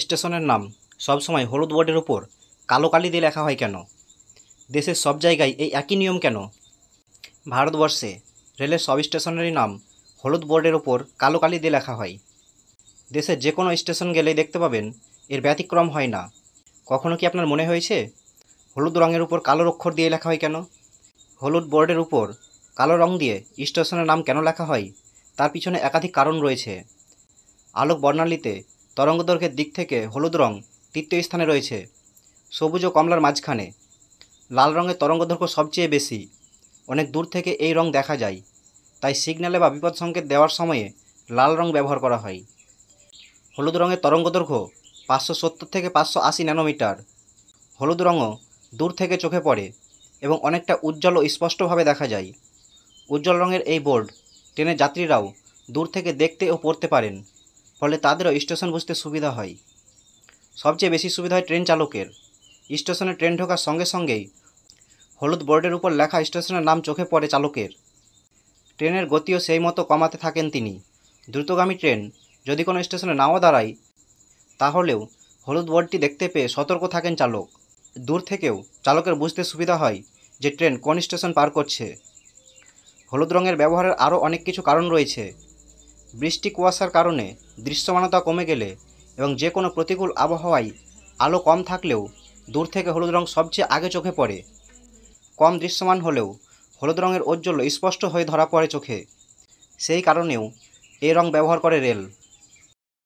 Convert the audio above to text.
স্টেশনের নাম সবসময় হলুদ বোর্ডের উপর কালো কালি দিয়ে লেখা হয় কেন? দেশের সব জায়গায় এই একই নিয়ম কেন? ভারতবর্ষে রেলের সব স্টেশনেরই নাম হলুদ বোর্ডের উপর কালো কালি দিয়ে লেখা হয়। দেশের যে কোনো স্টেশন গেলেই দেখতে পাবেন এর ব্যতিক্রম হয় না। কখনো কি আপনার মনে হয়েছে হলুদ রঙের উপর কালো অক্ষর দিয়ে লেখা হয় কেন? হলুদ বোর্ডের উপর কালো রং দিয়ে স্টেশনের নাম কেন লেখা হয় তার পিছনে একাধিক কারণ রয়েছে। আলোক বর্ণালীতে তরঙ্গদৈর্ঘ্যের দিক থেকে হলুদ রং তৃতীয় স্থানে রয়েছে, সবুজ ও কমলার মাঝখানে। লাল রঙের তরঙ্গদৈর্ঘ্য সবচেয়ে বেশি, অনেক দূর থেকে এই রং দেখা যায়, তাই সিগন্যালে বা বিপদ সংকেত দেওয়ার সময়ে লাল রং ব্যবহার করা হয়। হলুদ রঙের তরঙ্গদৈর্ঘ্য 570 থেকে 580 ন্যানোমিটার। হলুদ রঙও দূর থেকে চোখে পড়ে এবং অনেকটা উজ্জ্বল ও স্পষ্টভাবে দেখা যায়। উজ্জ্বল রঙের এই বোর্ড ট্রেনের যাত্রীরাও দূর থেকে দেখতে ও পড়তে পারেন, ফলে তাদেরও স্টেশন বুঝতে সুবিধা হয়। সবচেয়ে বেশি সুবিধা হয় ট্রেন চালকের। স্টেশনে ট্রেন ঢোকার সঙ্গে সঙ্গেই হলুদ বোর্ডের উপর লেখা স্টেশনের নাম চোখে পড়ে চালকের। ট্রেনের গতিও সেই মতো কমাতে থাকেন তিনি। দ্রুতগামী ট্রেন যদি কোনো স্টেশনে নাও দাঁড়ায়, তাহলেও হলুদ বোর্ডটি দেখতে পেয়ে সতর্ক থাকেন চালক। দূর থেকেও চালকের বুঝতে সুবিধা হয় যে ট্রেন কোন স্টেশন পার করছে। হলুদ রঙের ব্যবহারের আরও অনেক কিছু কারণ রয়েছে। বৃষ্টি কুয়াশার কারণে দৃশ্যমানতা কমে গেলে এবং যে কোনো প্রতিকূল আবহাওয়ায় আলো কম থাকলেও দূর থেকে হলুদ রং সবচেয়ে আগে চোখে পড়ে। কম দৃশ্যমান হলেও হলুদ রঙের ঔজ্জ্বল্য স্পষ্ট হয়ে ধরা পড়ে চোখে। সেই কারণেও এই রং ব্যবহার করে রেল।